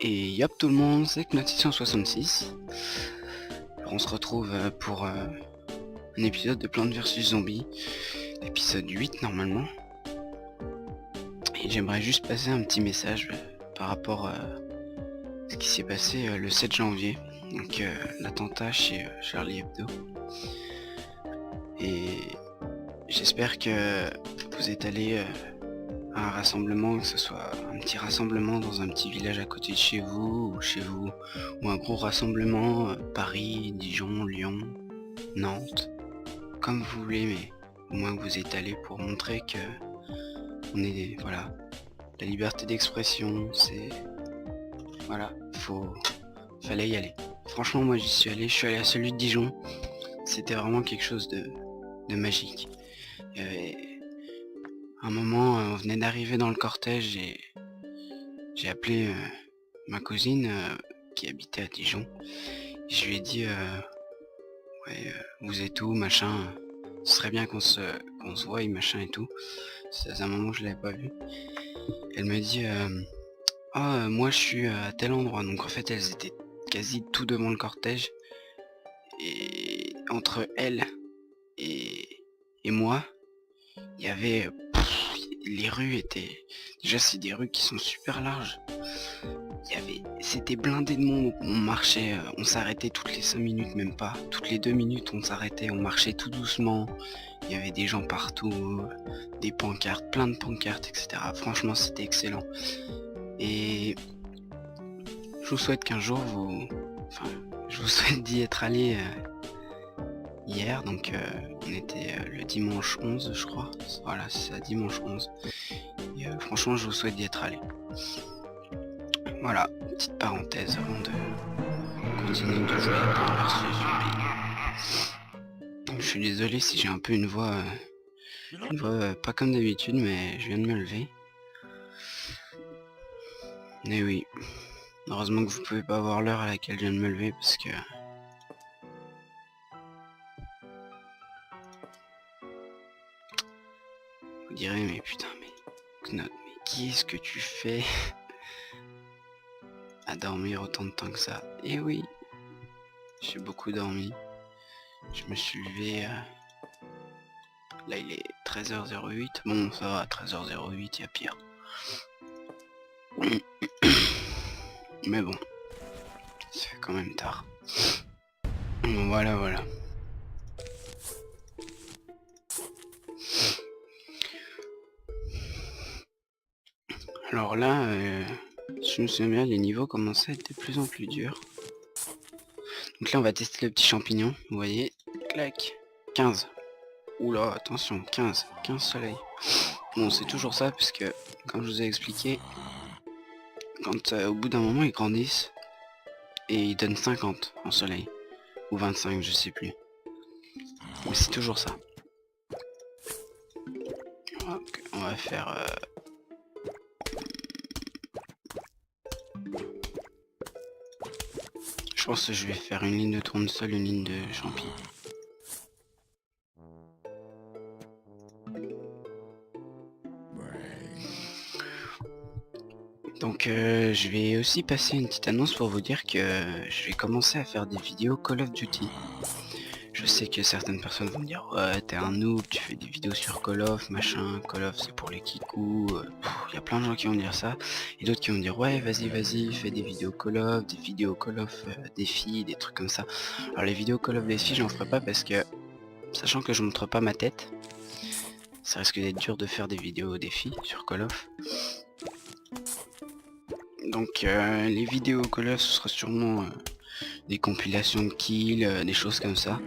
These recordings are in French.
Et yop tout le monde, c'est Knot666. Alors on se retrouve pour un épisode de Plants vs Zombies, épisode 8 normalement. Et j'aimerais juste passer un petit message par rapport à ce qui s'est passé le 7 janvier, donc l'attentat chez Charlie Hebdo. Et j'espère que vous êtes allés à un rassemblement, que ce soit un petit rassemblement dans un petit village à côté de chez vous, ou un gros rassemblement, Paris, Dijon, Lyon, Nantes, comme vous voulez, mais au moins que vous êtes allés pour montrer que on est, voilà, la liberté d'expression, c'est, voilà, fallait y aller. Franchement, moi j'y suis allé, je suis allé à celui de Dijon, c'était vraiment quelque chose de magique. Il y avait un moment, on venait d'arriver dans le cortège et j'ai appelé ma cousine qui habitait à Dijon. Et je lui ai dit ouais, vous êtes où, machin, ce serait bien qu'on se voie, machin et tout. Ça faisait un moment que je l'avais pas vu. Elle me dit moi je suis à tel endroit. Donc en fait elles étaient quasi tout devant le cortège. Et entre elle et moi, il y avait les rues étaient... Déjà c'est des rues qui sont super larges. C'était blindé de monde, on marchait, on s'arrêtait toutes les 5 minutes, même pas. Toutes les 2 minutes on s'arrêtait, on marchait tout doucement. Il y avait des gens partout, des pancartes, plein de pancartes, etc. Franchement c'était excellent. Et je vous souhaite qu'un jour je vous souhaite d'y être allé hier, donc on était le dimanche 11 je crois. Voilà, c'est ça, dimanche 11. Et franchement je vous souhaite d'y être allé. Voilà, petite parenthèse avant de continuer de jouer à Plants vs Zombies. Je suis désolé si j'ai un peu une voix pas comme d'habitude, mais je viens de me lever. Mais oui, heureusement que vous pouvez pas voir l'heure à laquelle je viens de me lever parce que... Vous direz, mais putain, mais Knot, mais qu'est-ce que tu fais à dormir autant de temps que ça? Et oui, j'ai beaucoup dormi. Je me suis levé... Là il est 13h08. Bon ça va, 13h08, il y a pire. Mais bon, c'est quand même tard. Voilà. Alors là, je me souviens bien, les niveaux commençaient à être de plus en plus durs. Donc là on va tester le petit champignon, vous voyez, clac, 15. Oula, attention, 15 soleils. Bon, c'est toujours ça, parce que, comme je vous ai expliqué, quand au bout d'un moment ils grandissent, et ils donnent 50 en soleil. Ou 25, je sais plus. Mais c'est toujours ça. Donc, on va faire... Je pense que je vais faire une ligne de tournesol, une ligne de champignons. Donc je vais aussi passer une petite annonce pour vous dire que je vais commencer à faire des vidéos Call of Duty. Je sais que certaines personnes vont me dire ouais t'es un noob, tu fais des vidéos sur Call of, machin, Call of c'est pour les kikous, il y a plein de gens qui vont dire ça, et d'autres qui vont me dire ouais vas-y, fais des vidéos Call of, défis, des trucs comme ça. Alors les vidéos Call of défis j'en ferai pas parce que, sachant que je montre pas ma tête, ça risque d'être dur de faire des vidéos défis sur Call of. Donc les vidéos Call of ce sera sûrement des compilations de kills, des choses comme ça.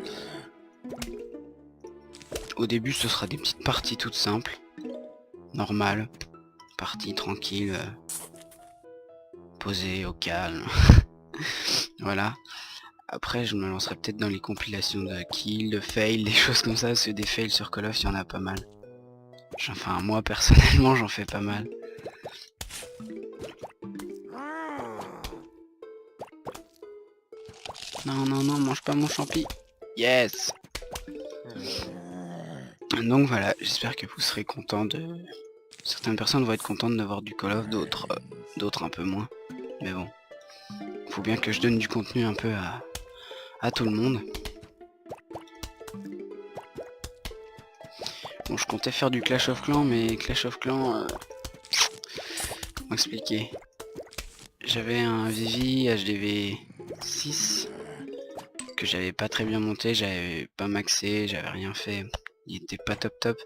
Au début ce sera des petites parties toutes simples, normales, parties tranquilles, posées au calme. Voilà. Après je me lancerai peut-être dans les compilations de kills, de fails, des choses comme ça, parce que des fails sur Call of il y en a pas mal. Enfin moi personnellement j'en fais pas mal. Non, mange pas mon champi. Yes. Donc voilà, j'espère que vous serez contents de... Certaines personnes vont être contentes d'avoir du Call of, d'autres un peu moins. Mais bon, Faut bien que je donne du contenu un peu à tout le monde. Bon, je comptais faire du Clash of Clans, mais Clash of Clans, comment expliquer? J'avais un Vivi HDV 6 que j'avais pas très bien monté, j'avais pas maxé, j'avais rien fait, il était pas top top.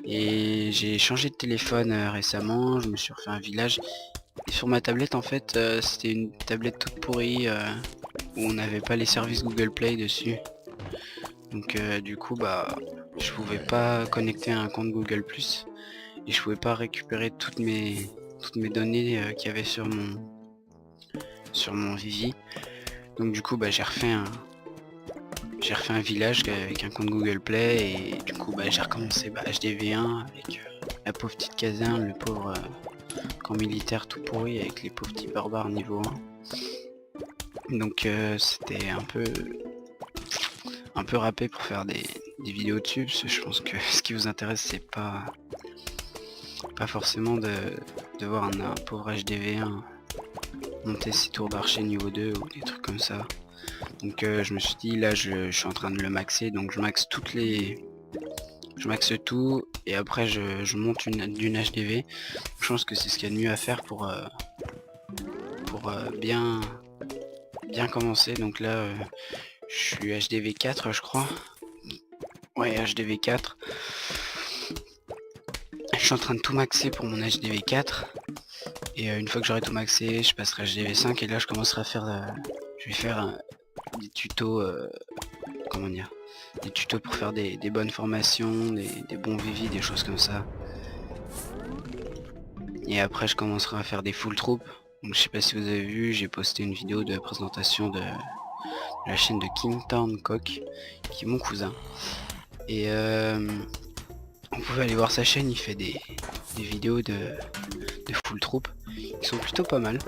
Et j'ai changé de téléphone récemment, je me suis refait un village. Et sur ma tablette en fait, c'était une tablette toute pourrie où on n'avait pas les services Google Play dessus. Donc du coup bah je pouvais pas connecter un compte Google Plus et je pouvais pas récupérer toutes mes données qu'il y avait sur mon Vivi. Donc du coup bah j'ai refait un village avec un compte Google Play et du coup bah j'ai recommencé HDV1 avec la pauvre petite caserne, le pauvre camp militaire tout pourri avec les pauvres petits barbares niveau 1. Donc c'était un peu râpé pour faire des vidéos dessus, parce que je pense que ce qui vous intéresse c'est pas forcément de voir un pauvre HDV1 monter ses tours d'archer niveau 2 ou des trucs comme ça. Donc je me suis dit là je suis en train de le maxer, donc je maxe tout et après je monte d'une HDV. Je pense que c'est ce qu'il y a de mieux à faire pour bien commencer. Donc là je suis HDV 4 je crois. Ouais, HDV 4. Je suis en train de tout maxer pour mon HDV 4. Et une fois que j'aurai tout maxé, je passerai HDV 5 et là je commencerai à faire je vais faire des tutos comment dire, des tutos pour faire des bonnes formations, des bons vivis, des choses comme ça. Et après je commencerai à faire des full troupes. Donc je sais pas si vous avez vu, j'ai posté une vidéo de présentation de la chaîne de Kingtown Coq, qui est mon cousin. Et vous pouvez aller voir sa chaîne, il fait des vidéos de full troupes qui sont plutôt pas mal.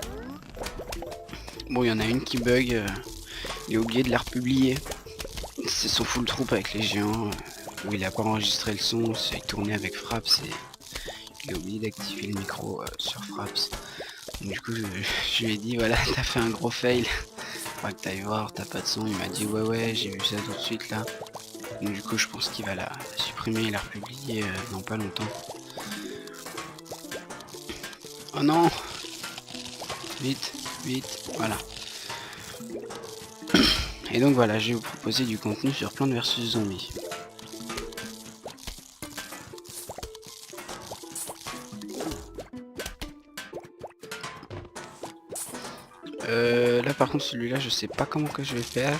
Bon, il y en a une qui bug, il a oublié de la republier. C'est son full troupe avec les géants, où il a pas enregistré le son, c'est tourné avec Fraps et il a oublié d'activer le micro sur Fraps. Donc, du coup je lui ai dit voilà, t'as fait un gros fail, faudra que t'ailles voir, t'as pas de son. Il m'a dit ouais j'ai vu ça tout de suite là. Donc du coup je pense qu'il va la supprimer et la republier dans pas longtemps. Oh non, vite, voilà. Et donc voilà, je vais vous proposer du contenu sur Plants vs Zombies. Là par contre celui-là je sais pas comment que je vais faire.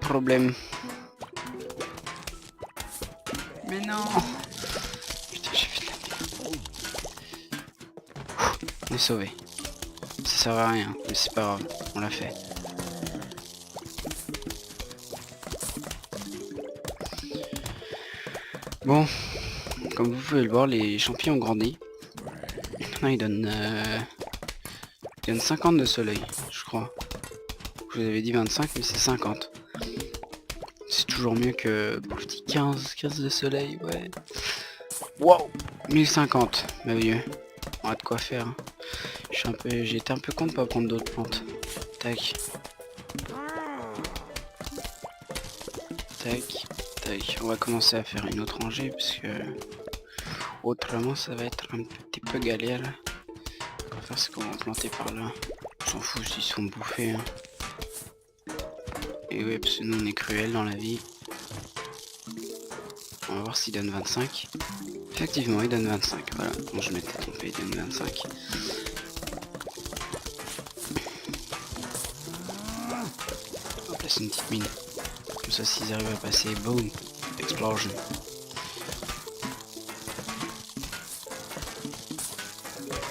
Problème. Mais non. Putain, j'ai fait de la merde. On est sauvé. Ça sert à rien, mais c'est pas grave, on l'a fait. Bon, comme vous pouvez le voir, les champignons ont grandi. Maintenant ils donnent 50 de soleil, je crois. Je vous avais dit 25, mais c'est 50. C'est toujours mieux que pour le petit 15 de soleil, ouais. Wow, 1050, merveilleux. On a de quoi faire. Hein. J'ai été un peu con de pas prendre d'autres plantes. Tac. Tac, tac. On va commencer à faire une autre rangée parce que autrement ça va être un petit peu galère. Ce qu'on va faire, c'est qu'on va planter par là. On s'en fout s'ils sont bouffés. Hein. Et ouais, parce que nous on est cruel dans la vie. On va voir s'il donne 25. Effectivement, il donne 25. Voilà, bon, je m'étais trompé, il donne 25. On va placer une petite mine. Comme ça, s'ils arrivent à passer, boom, explosion.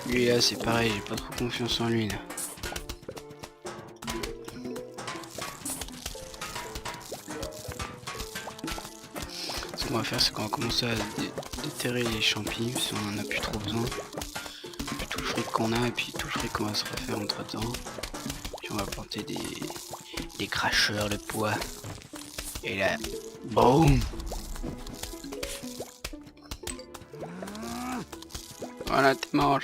Lui là, c'est pareil, j'ai pas trop confiance en lui là. Ce qu'on va faire, c'est qu'on va commencer à déterrer les champignons si on en a plus trop besoin. Puis tout le fric qu'on a et puis tout le fric qu'on va se refaire entre temps. Puis on va planter des cracheurs de poids. Et là, boum. Voilà, t'es mort.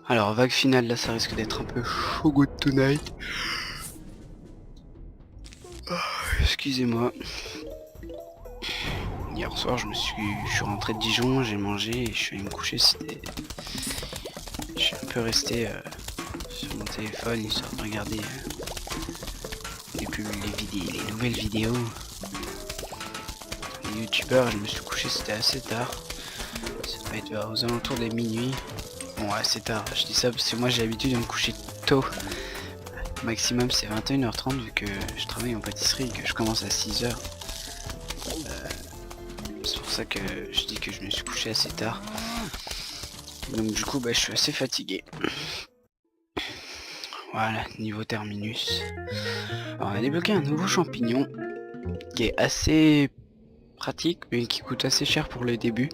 Alors, vague finale, là, ça risque d'être un peu chaud good tonight. Excusez-moi. Hier soir, je suis rentré de Dijon, j'ai mangé et je suis allé me coucher. Je suis un peu resté sur mon téléphone histoire de regarder les nouvelles vidéos des youtubeurs. Je me suis couché, c'était assez tard. Ça devait être aux alentours des minuit. Bon, assez tard, je dis ça parce que moi j'ai l'habitude de me coucher tôt. Maximum c'est 21h30 vu que je travaille en pâtisserie et que je commence à 6h. C'est pour ça que je dis que je me suis couché assez tard. Donc du coup je suis assez fatigué. Voilà, niveau terminus. Alors on a débloqué un nouveau champignon qui est assez pratique mais qui coûte assez cher pour le début.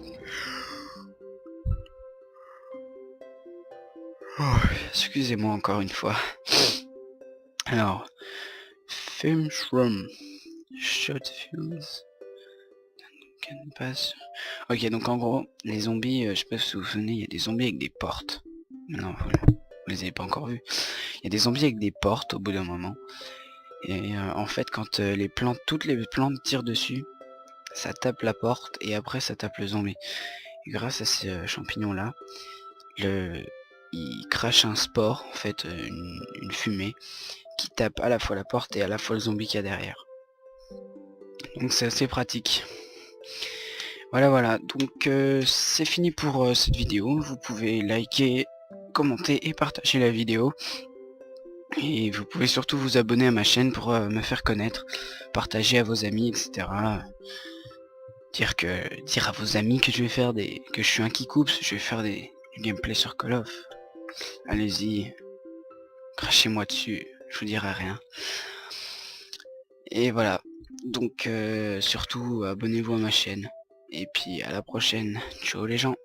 Oh, excusez-moi encore une fois. Alors, Film Shroom. Shot Fuse. Can pass. Ok, donc en gros, les zombies, je sais pas si vous vous souvenez, il y a des zombies avec des portes. Non, vous les avez pas encore vus. Il y a des zombies avec des portes au bout d'un moment. Et en fait, quand toutes les plantes tirent dessus, ça tape la porte et après ça tape le zombie. Et grâce à ces champignons-là, il crache un spore, en fait, une fumée, qui tape à la fois la porte et à la fois le zombie qu'il y a derrière. Donc c'est assez pratique. Voilà, donc c'est fini pour cette vidéo. Vous pouvez liker, commenter et partager la vidéo. Et vous pouvez surtout vous abonner à ma chaîne pour me faire connaître, partager à vos amis, etc. Dire à vos amis que je vais faire que je suis un Kikoups, je vais faire du gameplay sur Call of. Allez-y, crachez-moi dessus, je vous dirai rien. Et voilà, donc surtout abonnez-vous à ma chaîne. Et puis à la prochaine, ciao les gens.